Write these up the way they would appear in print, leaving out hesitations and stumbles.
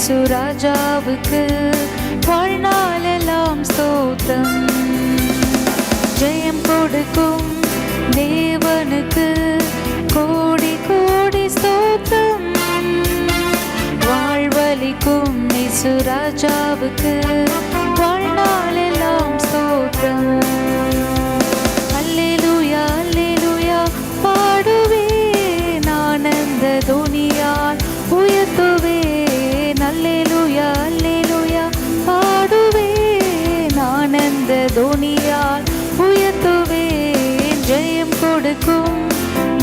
இயேசு ராஜாவுக்கு வாழ்நாளெல்லாம் ஸ்தோத்திரம். ஜெயம் கொடுக்கும் தேவனுக்கு கோடி கோடி ஸ்தோத்திரம். வாழ்வளிக்கும் இயேசு ராஜாவுக்கு வாழ்நாளெல்லாம் ஸ்தோத்திரம். அல்லேலூயா அல்லேலூயா பாடுவேன், ஆனந்த துனியால் உயர்த்துவேன். அல்லேலூயா அல்லேலூயா பாடுவேன், ஆனந்த துனியால் உயர்த்துவேன். ஜெயம் கொடுக்கும்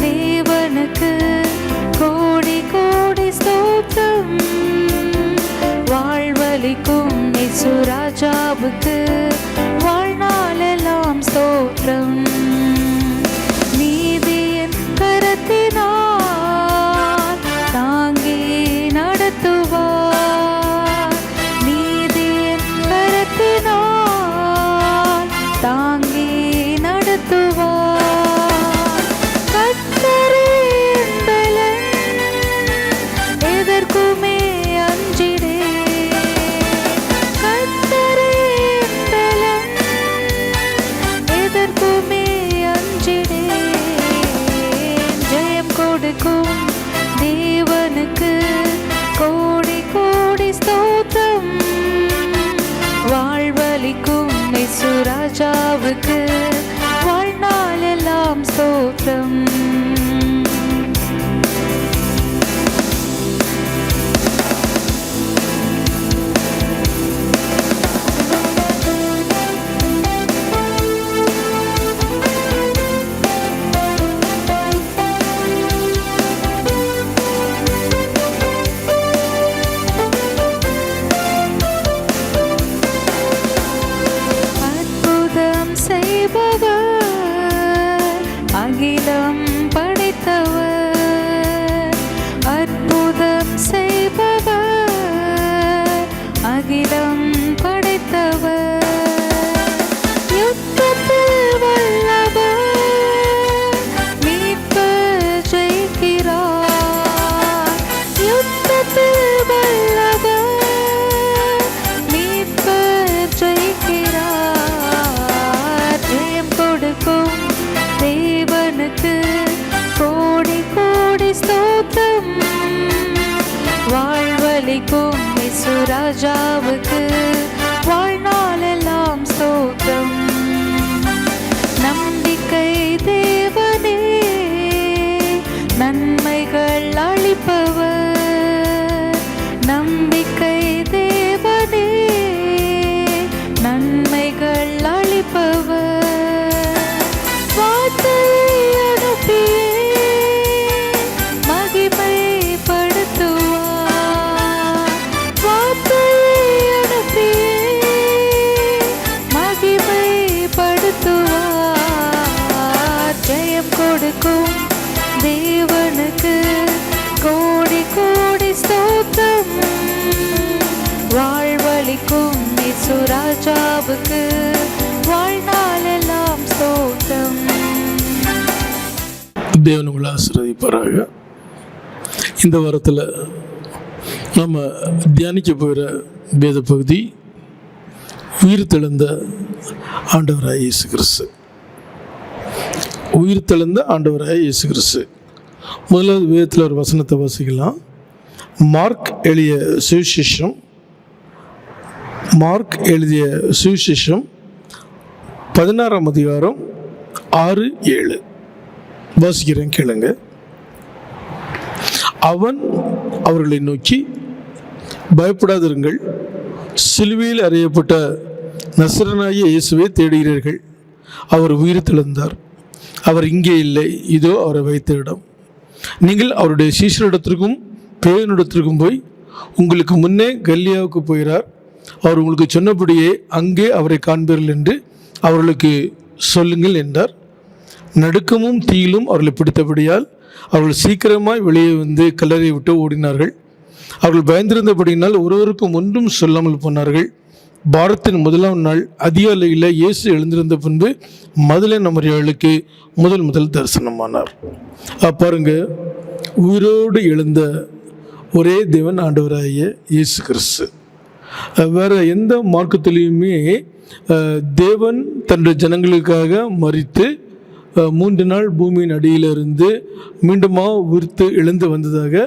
தேவனுக்கு கோடி கோடி ஸ்தோத்திரம். வாழ்வளிக்கும் இயேசு ராஜாவுக்கு வாழ்நாளெல்லாம் ஸ்தோத்திரம். நீதியின் கரத்தினால் தாங்கி நடத்துவார். நீதியின் கரத்தினால் தாங்கி நடத்துவார். கர்த்தரே என் பலன், எதற்குமே அஞ்சிடே. கர்த்தரே என் பலன், எதற்குமே அஞ்சிடே. ஜெயம் கொடுக்கும் தேவனுக்கு கோடி கோடி ஸ்தோத்திரம். வாழ்வளிக்கும் இயேசு ராஜாவுக்கு வாழ்நாளெல்லாம் ஸ்தோத்திரம். அற்புதம் செய்பவர், அகிலம் படைத்தவர். அற்புதம் செய்பவர், அகிலம் படைத்தவர். யுத்தத்தில் வல்லவர், மீட்பர் ஜெயிக்கிறார். யுத்தத்தில் வல்லவர், மீட்பர் ஜெயிக்கிறார். ஜெயம் கொடுக்கும் தேவனுக்கு கோடி கோடி ஸ்தோத்திரம். வாழ்வளிக்கும் இயேசு ராஜாவுக்கு வாழ்நாளெல்லாம் ஸ்தோத்திரம். நம்பிக்கை தேவனே, நன்மைகள் அளிப்பவர். நம்பிக்கை தேவனே, நன்மைகள் அளிப்பவர். வார்த்தையை அனுப்பியே மகிமைப்படுத்துவார். வார்த்தையை அனுப்பியே மகிமைப்படுத்துவார். ஜெயம் கொடுக்கும் தேவனுக்கு கோடி கோடி ஸ்தோத்திரம். வாழ்வளிக்கும் இயேசு ராஜாவுக்கு வாழ்நாளெல்லாம் ஸ்தோத்திரம். தேவன் உங்களை ஆசீர்வதிப்பாராக. இந்த வாரத்தில் நம்ம தியானிக்க போகிற வேத பகுதி உயிர்த்தெழுந்த ஆண்டவராக இயேசு கிறிஸ்து. உயிர்த்தெழுந்த ஆண்டவராக இயேசு கிறிஸ்து. முதலாவது வேதத்தில் ஒரு வசனத்தை வாசிக்கலாம். மார்க் எழுதிய சுவிசேஷம், மார்க் எழுதிய சுவிசேஷம் 16ஆம் அதிகாரம் 6-7 வாசிக்கிறேன், கேளுங்க. அவன் அவர்களை நோக்கி, பயப்படாதிருங்கள், சிலுவையில் அறையப்பட்ட நசரேயனாகிய இயேசுவை தேடுகிறீர்கள். அவர் உயிர்த்தெழுந்தார். அவர் இங்கே இல்லை, இதோ அவரை வைத்த இடம். நீங்கள் அவருடைய சீஷரிடத்திற்கும் பேயனிடத்திற்கும் போய், உங்களுக்கு முன்னே கலிலேயாவுக்கு போகிறார், அவர் உங்களுக்கு சொன்னபடியே அங்கே அவரை காண்பீர்கள் என்று அவர்களுக்கு சொல்லுங்கள் என்றார். நடுக்கமும் தீயிலும் அவர்களை பிடித்தபடியால் அவர்கள் சீக்கிரமாய் வெளியே வந்து கல்லறை விட்டு ஓடினார்கள். அவர்கள் பயந்திருந்தபடியினால் ஒருவருக்கும் ஒன்றும் சொல்லாமல் போனார்கள். வாரத்தின் முதலாம் நாள் அதிகாலையில் இயேசு எழுந்திருந்த பின்பு மதலேனா மரியாளுக்கு முதல் தரிசனமானார். பாருங்க, உயிரோடு எழுந்த ஒரே தேவன் ஆண்டவராகிய இயேசு கிறிஸ்து. வேறு எந்த மார்க்கத்திலையுமே தேவன் தன்னுடைய ஜனங்களுக்காக மரித்து 3 நாள் பூமியின் அடியிலிருந்து மீண்டுமா உயிர்த்து எழுந்து வந்ததாக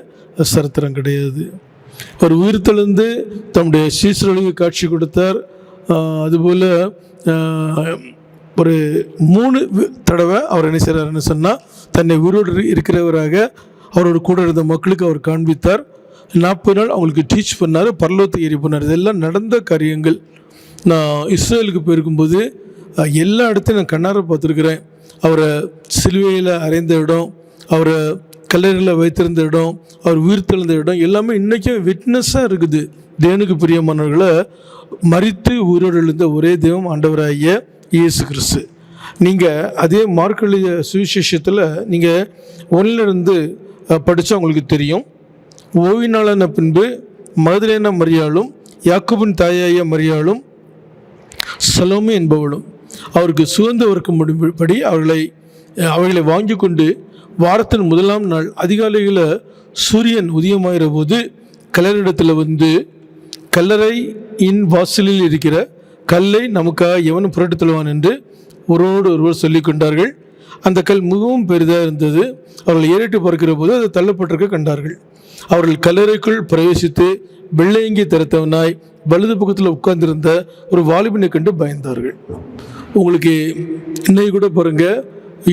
சரித்திரம் கிடையாது. அவர் உயிர்த்தெழுந்து தம்முடைய சீசர்களுக்கு காட்சி கொடுத்தார். அதுபோல் ஒரு 3 தடவை அவர் என்ன செய்கிறாருன்னு சொன்னால் தன்னை உயிரோடு இருக்கிறவராக அவரோட கூட இருந்த மக்களுக்கு அவர் காண்பித்தார். 40 நாள் அவங்களுக்கு டீச் பண்ணார், பரலோகத்துக்கு ஏறி போனார். இதெல்லாம் நடந்த காரியங்கள். நான் இஸ்ரேலுக்கு போயிருக்கும்போது எல்லா இடத்தையும் நான் கண்ணார பார்த்துருக்குறேன். அவரை சிலுவையில் அறைந்த இடம், அவரை கல்லறையில் வைத்திருந்த இடம், அவர் உயிர்த்தெழுந்த இடம் எல்லாமே இன்றைக்கும் விட்னஸாக இருக்குது. தேவனுக்கு பிரியமானவர்களை மரித்து உயிரோடு எழுந்த ஒரே தெய்வம் ஆண்டவராகிய இயேசு கிறிஸ்து. நீங்கள் அதே மார்க் எழுதிய சுவிசேஷத்தில் நீங்கள் 1 படித்தா உங்களுக்கு தெரியும். ஓய்வு நாளான பின்பு மகதலேனா மரியாளும் யாக்கோபின் தாயாகிய மரியாளும் சலோமே என்பவளும் அவருக்கு சுகந்த வர்க்கும்படி அவர்களை வாங்கி கொண்டு வாரத்தின் 1ஆம் நாள் அதிகாலையில் சூரியன் உதயமாகிற போது கல்லறையிடத்தில் வந்து கல்லறையின் வாசலில் இருக்கிற கல்லை நமக்காக எவனும் புரட்டு தள்ளுவான் என்று ஒருவரோடு ஒருவர் சொல்லி கொண்டார்கள். அந்த கல் மிகவும் பெரிதாக இருந்தது. அவர்கள் ஏறிட்டு பார்க்கிற போது அது தள்ளப்பட்டிருக்க கண்டார்கள். அவர்கள் கல்லறைக்குள் பிரவேசித்து வெள்ளையங்கி திறத்தவனாய் வலது பக்கத்தில் உட்கார்ந்திருந்த ஒரு வாலிபனை கண்டு பயந்தார்கள். உங்களுக்கு இன்னைக்கு கூட பாருங்கள்,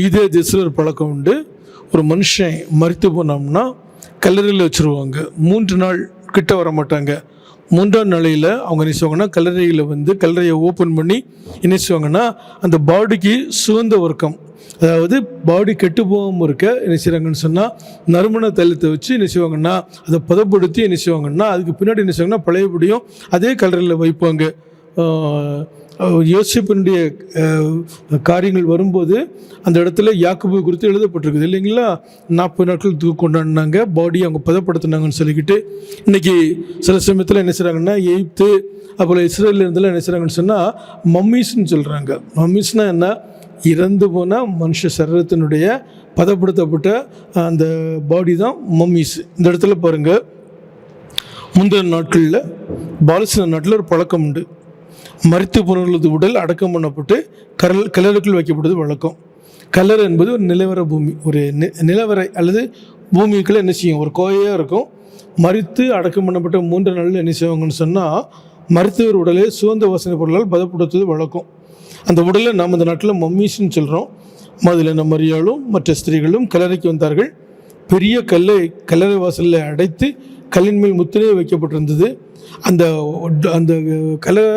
இதே தேசத்தில் ஒரு பழக்கம் உண்டு. ஒரு மனுஷன் மரித்து போனோம்னா கல்லறையில் வச்சுருவாங்க. 3 நாள் கிட்ட வர மாட்டாங்க. 3ஆம் நாளையில் அவங்க என்ன செய்வாங்கன்னா கல்லறையில் வந்து கல்லறையை ஓப்பன் பண்ணி என்ன செய்வாங்கன்னா அந்த பாடிக்கு சுகந்த வர்க்கம், அதாவது பாடி கெட்டு போகாமல் இருக்க என்ன செய்கிறாங்கன்னு சொன்னால் நறுமண தைலத்தை வச்சு என்ன செய்வாங்கன்னா அதை பதப்படுத்தி என்ன செய்வாங்கன்னா அதுக்கு பின்னாடி என்ன செய்வாங்கன்னா பழையபடியும் அதே கல்லறையில் வைப்பாங்க. யோசிப்பினுடைய காரியங்கள் வரும்போது அந்த இடத்துல யாக்கோபு குறித்து எழுதப்பட்டிருக்குது இல்லைங்களா. 40 நாட்கள் தூக்கு கொண்டாடினாங்க, பாடியை அவங்க பதப்படுத்தினாங்கன்னு சொல்லிக்கிட்டு. இன்றைக்கி சில சமயத்தில் என்ன செய்கிறாங்கன்னா எகிப்து அப்புறம் இஸ்ரேலில் இருந்தெல்லாம் என்ன செய்கிறாங்கன்னு சொன்னால் மம்மீஸ்ன்னு சொல்கிறாங்க. மம்மீஸ்னால் என்ன? இறந்து போனால் மனுஷ சரீரத்தினுடைய பதப்படுத்தப்பட்ட அந்த பாடி தான் மம்மீஸ். இந்த இடத்துல பாருங்கள், முந்தின நாட்களில் பாலஸ்தீன நாட்டில் ஒரு பழக்கம் உண்டு. மரித்து போனவர்களது உடல் அடக்கம் பண்ணப்பட்டு கல்லறைக்குள் வைக்கப்படுது வழக்கம். கல்லறை என்பது ஒரு நிலவர பூமி, ஒரு நிலவரை அல்லது பூமிக்குள்ளே என்ன செய்யும், ஒரு கோயையாக இருக்கும். மரித்து அடக்கம் பண்ணப்பட்ட 3 நாளில் என்ன செய்வாங்கன்னு சொன்னால் மருத்துவர் உடலை சுகந்த வாசனை பொருளால் பதப்படுத்துவது வழக்கம். அந்த உடலை நாம் இந்த நாட்டில் மம்மீஸ்ன்னு சொல்கிறோம். மகதலேனா மரியாளும் மற்ற ஸ்திரீகளும் கல்லறைக்கு வந்தார்கள். பெரிய கல்லறை வாசலில் அடைத்து கல்லின் மேல் முத்திரையே வைக்கப்பட்டிருந்தது. அந்த கல்லறை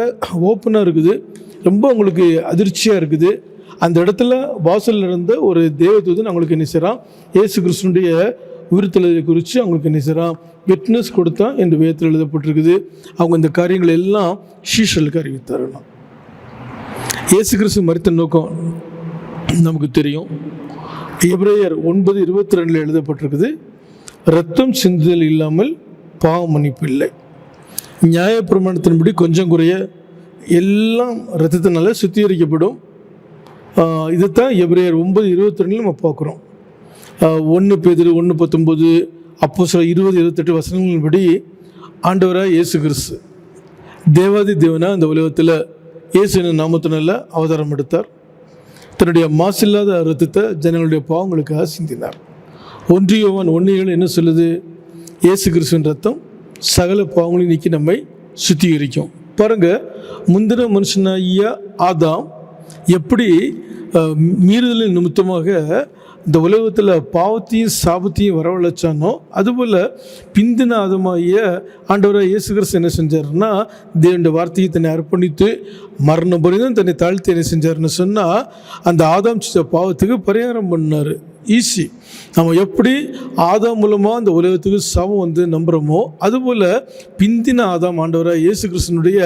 ஓப்பனாக இருக்குது. ரொம்ப உங்களுக்கு அதிர்ச்சியாக இருக்குது. அந்த இடத்துல வாசலில் இருந்த ஒரு தேவதூதன் அவங்களுக்கு என்ன செய்கிறான், இயேசு கிறிஸ்துனுடைய உயிர்த்தெழுதலை குறித்து அவங்களுக்கு என்ன செய்கிறான், விட்னஸ் கொடுத்தான் என்று வேதத்தில் எழுதப்பட்டிருக்குது. அவங்க இந்த காரியங்கள் எல்லாம் சீஷர்களுக்கு அறிவித்தார்கள். இயேசு கிறிஸ்து மரித்த நோக்கம் நமக்கு தெரியும். எபிரேயர் 9:22 எழுதப்பட்டிருக்குது, இரத்தம் சிந்துதல் இல்லாமல் பாவ மன்னிப்பு இல்லை. நியாயப்பிரமாணத்தின்படி கொஞ்சம் குறைய எல்லாம் இரத்தத்தினால சுத்திகரிக்கப்படும். இதுதான் எபிரேயர் 9:22 நம்ம பார்க்குறோம். 1 பேதுரு 1:19 அப்போஸ்தலர் 20:28 வசனங்களின்படி ஆண்டவராக இயேசு கிறிஸ்து தேவாதி தேவனாக இந்த உலகத்தில் இயேசுவின் நாமத்தினால அவதாரம் எடுத்தார். தன்னுடைய மாசில்லாத இரத்தத்தை ஜனங்களுடைய பாவங்களுக்காக சிந்தினார். 1 யோவான் 1:7 என்ன சொல்லுது? இயேசு கிறிஸ்துவின் ரத்தம் சகல பாவங்களையும் நீக்கி நம்மை சுத்திகரிக்கும். பாருங்கள், முந்தின மனுஷனாகிய ஆதாம் எப்படி மீறுதலின் நிமித்தமாக இந்த உலகத்தில் பாவத்தையும் சாபத்தையும் வரவழைச்சானோ, அதுபோல் பிந்தின ஆதமாகிய ஆண்டவராக இயேசு கிறிஸ்து என்ன செஞ்சார்னா தேவனுடைய வார்த்தையை தன்னை அர்ப்பணித்து மரணம் புரிந்தும் தன்னை தாழ்த்தி என்ன செஞ்சார்னு சொன்னால் அந்த ஆதாம் செஞ்ச பாவத்துக்கு பரிகாரம் பண்ணார். ஈஸி. நம்ம எப்படி ஆதாம் மூலமாக அந்த உலகத்துக்கு சாபம் வந்து நம்புகிறோமோ அதுபோல் பிந்தின ஆதாம் ஆண்டவராக இயேசு கிறிஸ்துனுடைய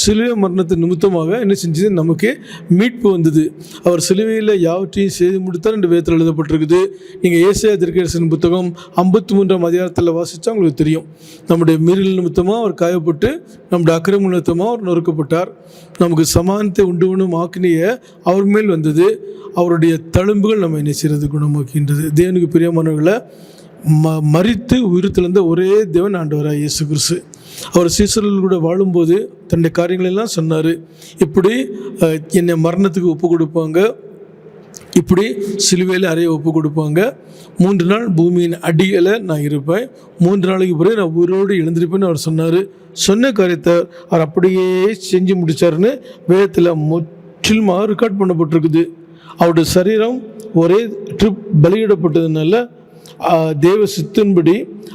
சிலுவை மரணத்தின் நிமித்தமாக என்ன செஞ்சது, நமக்கு மீட்பு வந்தது. அவர் சிலுவையில் யாவற்றையும் செய்து முடித்தார் என்று வேதத்தில் எழுதப்பட்டிருக்குது. நீங்கள் ஏசாயா தீர்க்கதரிசியின் புத்தகம் 53ஆம் அதிகாரத்தில் வாசித்தா உங்களுக்கு தெரியும். நம்முடைய மீறல் நிமித்தமாக அவர் காயப்பட்டு நம்முடைய அக்கிரம நிமித்தமாக அவர் நொறுக்கப்பட்டார். நமக்கு சமானத்தை உண்டுவனும் ஆக்கினிய அவர் மேல் வந்தது. அவருடைய தழும்புகள் நம்ம என்ன செய்கிறது, குணமாக்கின்றது. தேவனுக்கு பிரியமானவர்களை, மரித்து உயிர்த்தெழுந்த ஒரே தேவன் ஆண்டவராக இயேசு கிறிஸ்து. அவர் சீசர்கள் கூட வாழும்போது தன்னுடைய காரியங்களெல்லாம் சொன்னார். இப்படி என்னை மரணத்துக்கு ஒப்பு கொடுப்பாங்க, இப்படி சிலுவையில் அறைய ஒப்பு கொடுப்பாங்க, 3 நாள் பூமியின் அடியில் நான் இருப்பேன், 3 நாளைக்கு பிறகு நான் உயிரோடு எழுந்திருப்பேன்னு அவர் சொன்னார். சொன்ன காரியத்தை அவர் அப்படியே செஞ்சு முடித்தார்னு வேதத்தில் முற்றிலுமாக ரெக்கார்ட் பண்ணப்பட்டிருக்குது. அவருடைய சரீரம் ஒரே ட்ரிப் பலியிடப்பட்டதுனால தேவ சித்தின்படி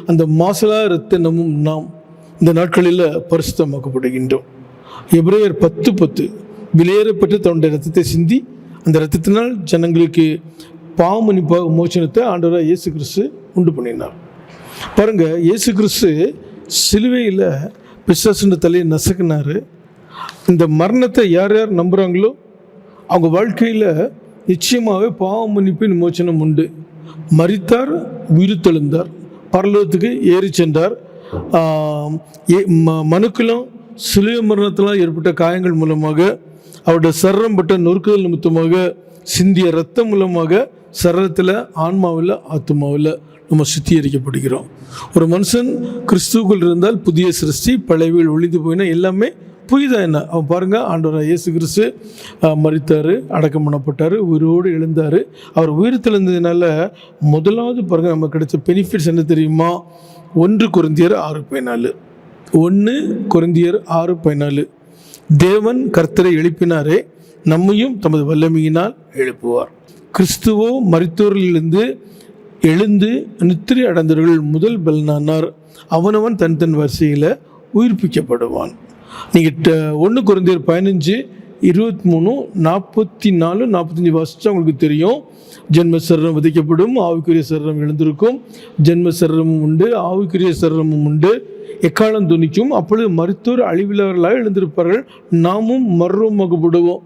அந்த மாசலா இரத்தமும் நாம் இந்த நாட்களில் பரிசுத்தமாக்கப்படுகின்றோம். எபிரேயர் 10:10 விலையேறப்பட்டு தன்னுடைய ரத்தத்தை சிந்தி அந்த இரத்தத்தினால் ஜனங்களுக்கு பாவமன்னிப்பாக மோசனத்தை ஆண்டவராக இயேசு கிறிஸ்து உண்டு பண்ணினார். பாருங்க, இயேசு கிறிஸ்து சிலுவையில் பிசாசுன்ற தலையை நசுக்கினார். இந்த மரணத்தை யார் யார் நம்புகிறாங்களோ அவங்க வாழ்க்கையில் நிச்சயமாகவே பாவமன்னிப்பின் மோசனம் உண்டு. மரித்தார், உயிர்த்தெழுந்தார், பரலோகத்துக்கு ஏறி சென்றார். மனுக்களும் சிலுவை மரணத்தினால் ஏற்பட்ட காயங்கள் மூலமாக, அவருடைய சரீரம் பட்ட நொறுக்குதல் நிமித்தமாக சிந்திய இரத்தம் மூலமாக சரீரத்தில், ஆன்மாவில், ஆத்மாவில் நம்ம சுத்திகரிக்கப்படுகிறோம். ஒரு மனுஷன் கிறிஸ்துவுக்குள் இருந்தால் புதிய சிருஷ்டி, பழையவில் ஒழிந்து போயினா எல்லாமே புதிதாக என்ன. அவன் பாருங்கள், ஆண்டவராக இயேசு கிறிஸ்து மரித்தார், அடக்கம் பண்ணப்பட்டார், உயிரோடு எழுந்தார். அவர் உயிர் தெழுந்ததுனால முதலாவது பாருங்கள் நமக்கு கிடைச்ச பெனிஃபிட்ஸ் என்ன தெரியுமா? 1 கொரிந்தியர் 6:14. 1 கொரிந்தியர் 6:14. தேவன் கர்த்தரை எழுப்பினாரே, நம்மையும் தமது வல்லமையினால் எழுப்புவார். கிறிஸ்துவோ மரித்தோரிலிருந்து எழுந்து நித்திரை அடைந்தவர்கள் முதல் பலனானார். அவனவன் தன் தன் வரிசையில் உயிர்ப்பிக்கப்படுவான். நீங்கள் 1 கொரிந்தியர் 15:23, 44, 45 வாசிச்சா உங்களுக்கு தெரியும். ஜென்ம சரீரம் விதைக்கப்படும், ஆவிக்குரிய சரீரம் எழுந்திருக்கும். ஜென்ம சரீரமும் உண்டு, ஆவிக்குரிய சரீரமும் உண்டு. எக்காலம் துணிக்கும், அப்பொழுது மரித்தோர் அழிவில்லவர்களாக எழுந்திருப்பார்கள், நாமும் மர்வமாகப்படுவோம்.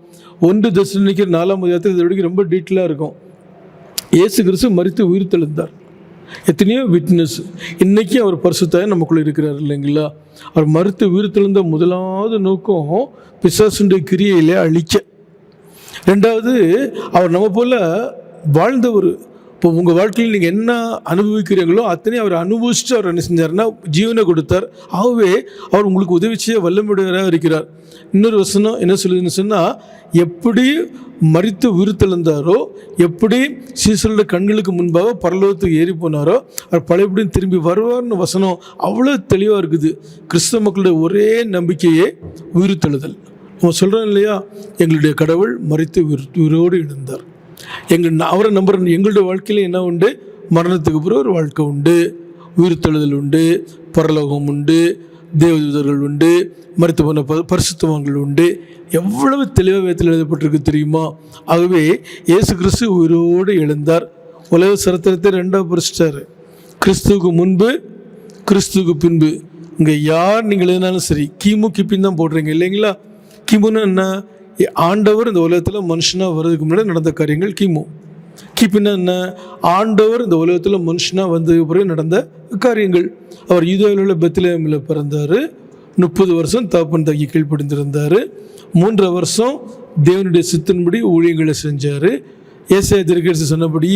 1 தெசலோனிக்கர் 4:4 இதை விட ரொம்ப டீட்டெயிலாக இருக்கும். இயேசு கிறிஸ்து மரித்து உயிர் தெழுந்தார். எத்தனையோ விட்னஸ் இன்னைக்கு அவர் பரிசுத்தாய் நமக்குள்ள இருக்கிறார் இல்லைங்களா? அவர் மரித்து உயிர் தெழுந்த முதலாவது நோக்கம் பிசாசுடைய கிரியையிலே அழிக்க. 2வது, அவர் நம்ம போல வாழ்ந்தவர். இப்போ உங்கள் வாழ்க்கையில் நீங்கள் என்ன அனுபவிக்கிறீங்களோ அத்தனையும் அவர் அனுபவிச்சுட்டு அவர் என்ன செஞ்சார்னா ஜீவனை கொடுத்தார். ஆகவே அவர் உங்களுக்கு உதவி செய்ய வல்லமுடையவராக இருக்கிறார். இன்னொரு வசனம் என்ன சொல்லுதுன்னு சொன்னால், எப்படி மரித்து உயிர் தெழுந்தாரோ, எப்படி சீசரோட கண்களுக்கு முன்பாக பரலோகத்துக்கு ஏறி போனாரோ, அவர் பழையபடியும் திரும்பி வருவார்னு வசனம் அவ்வளோ தெளிவாக இருக்குது. கிறிஸ்தவ மக்களுடைய ஒரே நம்பிக்கையே உயிர் தெழுதல். நம்ம சொல்கிறோம் இல்லையா, எங்களுடைய கடவுள் மரித்து உயிரோடு எழுந்தார். அவரை நம்புற எங்களுடைய வாழ்க்கையில் என்ன உண்டு? மரணத்துக்கு பிறகு ஒரு வாழ்க்கை உண்டு, உயிர் தெழுதல் உண்டு, பரலோகம் உண்டு, தேவதூதர்கள் உண்டு, மரித்து போன பரிசுத்தவான்கள் உண்டு. எவ்வளவு தெளிவாக வேதத்தில் எழுதப்பட்டிருக்கு தெரியுமா? ஆகவே இயேசு கிறிஸ்து உயிரோடு எழுந்தார். உலக சரித்திரத்தை 2ஆக பிரிச்சிட்டாரு. கிறிஸ்துவுக்கு முன்பு, கிறிஸ்துவுக்கு பின்பு. இங்கே யார் நீங்கள் எழுதினாலும் சரி, கிமு கிபின்னு தான் போடுறீங்க இல்லைங்களா? கிமுன்னு என்ன? ஆண்டவர் இந்த உலகத்தில் மனுஷனாக வர்றதுக்கு முன்னாடி நடந்த காரியங்கள் கிமு. கிபின்னா என்ன? ஆண்டவர் இந்த உலகத்தில் மனுஷனாக வந்ததுக்கு பிறகு நடந்த காரியங்கள். அவர் யூதாவில் உள்ள பெத்லகேமில் பிறந்தார். 30 வருஷம் தகப்பன் தாக்கி கீழ்ப்படிந்திருந்தார். 3 வருஷம் தேவனுடைய சித்தின்படி ஊழியங்களை செஞ்சார். ஏசாயா தீர்க்கதரிசி சொன்னபடி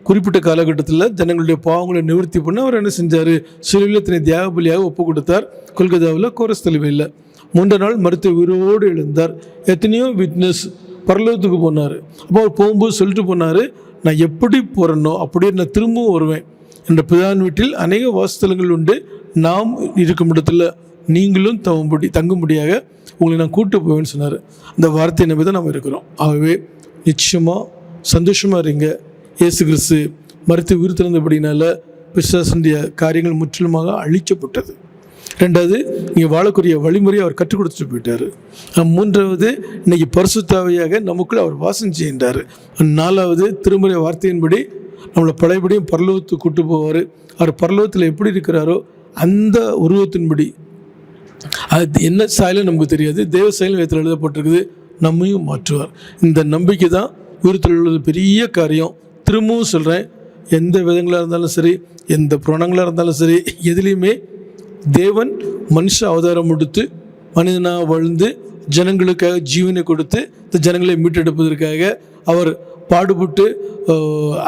குறிப்பிட்ட காலகட்டத்தில் ஜனங்களுடைய பாவங்களை நிவர்த்தி பண்ண அவர் என்ன செஞ்சார்? சிலுவையில் தன்னை தியாக பலியாக ஒப்பு கொடுத்தார். கொல்கத்தாவில் கோரஸ் தலைவையில் 3 நாள் மரித்து உயிரோடு எழுந்தார். எத்தனையோ விட்னஸ். பரலோகத்துக்கு போனார். அப்போ அவர் போகும்போது சொல்லிட்டு போனார், நான் எப்படி போகிறேனோ அப்படியே நான் திரும்பவும் வருவேன். என்ற பிதாவின் வீட்டில் அநேக வாசஸ்தலங்கள் உண்டு, நாம் இருக்கும் இடத்துல நீங்களும் தங்கும்படியாக உங்களை நான் கூட்டு போவேன்னு சொன்னார். அந்த வார்த்தையை நம்பி தான் நம்ம இருக்கிறோம். ஆகவே நிச்சயமாக சந்தோஷமாக இருங்க. இயேசு கிறிஸ்து மரித்து உயிர் திறந்தபடினால பிசாசுடைய காரியங்கள் முற்றிலுமாக அழிக்கப்பட்டது. 2வது, நீங்கள் வாழக்கூடிய வழிமுறையை அவர் கற்றுக் கொடுத்துட்டு போயிட்டார். 3வது, இன்னைக்கு பரிசுத்தாவியாக நமக்குள்ள அவர் வாசம் செய்கின்றார். 4வது, திருமுறை வார்த்தையின்படி நம்மளை பழையபடியும் பரலோகத்துக்கு கூட்டு போவார். அவர் பரலோகத்தில் எப்படி இருக்கிறாரோ அந்த உருவத்தின்படி, அது என்ன சாயலும் நமக்கு தெரியாது, தேவ சாயலும் வேதத்தில் எழுதப்பட்டிருக்குது, நம்மையும் மாற்றுவார். இந்த நம்பிக்கை தான் உயிர்த்தெழுதல் உள்ளது பெரிய காரியம். திரும்பவும் சொல்கிறேன், எந்த விதங்களாக இருந்தாலும் சரி, எந்த புராணங்களாக இருந்தாலும் சரி, எதுலேயுமே தேவன் மனுஷ அவதாரம் எடுத்து மனிதனாக வாழ்ந்து ஜனங்களுக்காக ஜீவனை கொடுத்து இந்த ஜனங்களை மீட்டெடுப்பதற்காக அவர் பாடுபட்டு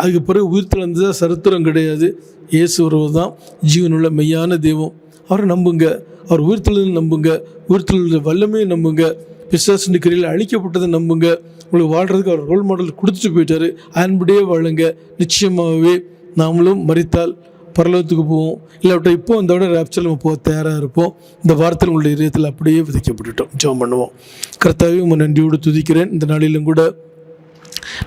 அதுக்கு பிறகு உயிர்த்தெழுந்ததாக சரித்திரம் கிடையாது. இயேசு ஒருவர் தான் ஜீவனுள்ள மெய்யான தெய்வம். அவரை நம்புங்க, அவர் உயிர்த்தெழுதல் நம்புங்க, உயிர்த்தெழுதல் வல்லமையை நம்புங்க, பிசாசின் கிரியில் அழிக்கப்பட்டதை நம்புங்க. உங்களுக்கு வாழ்கிறதுக்கு அவர் ரோல் மாடல் கொடுத்துட்டு போயிட்டாரு. அன்புடைய வாழுங்க. நிச்சயமாகவே நாமளும் மரித்தால் பரலோகத்துக்கு போவோம். இல்லாவிட்ட இப்போ அந்த விட ரேப்சர் நம்ம போக தயாராக இருப்போம். இந்த வார்த்தை உங்களுடைய இதயத்தில் அப்படியே விதைக்கப்பட்டுட்டோம். ஜெபம் பண்ணுவோம். கர்த்தாவே, உங்கள் நன்றியோடு துதிக்கிறேன். இந்த நாளிலும் கூட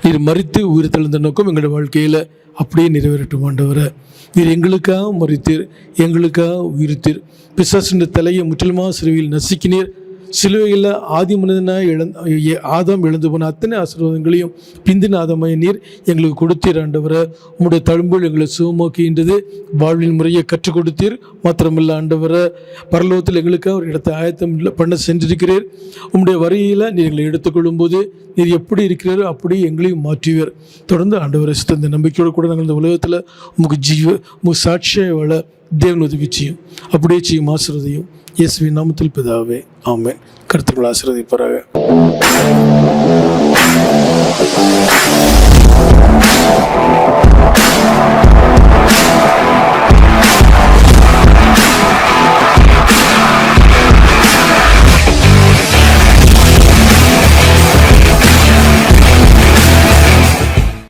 நீர் மரித்து உயிர்த்தெழுந்த நோக்கம் எங்களுடைய வாழ்க்கையில் அப்படியே நிறைவேறட்டும். ஆண்டவரே, நீர் எங்களுக்காக மரித்தீர், எங்களுக்காக உயிர்த்தீர். பிசாசின் தலையை முற்றிலுமாக சிலுவையில் நசுக்கினீர். சிலுவையில் ஆதி மனிதனாக ஆதாம் இழந்து போன அத்தனை ஆசீர்வாதங்களையும் பிந்தின ஆதாமாய் நீர் எங்களுக்கு கொடுத்தீர். ஆண்டவரை, உம்முடைய தழும்புகள் எங்களை சுகமாக்குகின்றது. வாழ்வின் முறையை கற்றுக் கொடுத்தீர். மாத்திரமில்லை ஆண்டவரை, பரலோகத்தில் எங்களுக்காக ஒரு இடத்தை ஆயத்தம் பண்ண சென்றிருக்கிறீர். உம்முடைய வரியில் நீர் எங்களை எடுத்துக்கொள்ளும் போது நீர் எப்படி இருக்கிறாரோ அப்படி எங்களையும் மாற்றுவீர். தொடர்ந்து ஆண்டவரை இந்த நம்பிக்கையோடு கூட நாங்கள் இந்த உலகத்தில் உமக்கு சாட்சியாக வாழ தேவன் உதவி செய்யும். அப்படியே செய்யும். ஆசீர்வதியும். இயேசுவின் நாமத்தில் பிதாவே, ஆமென். கர்த்தர் ஆசீர்வதிப்பாராக.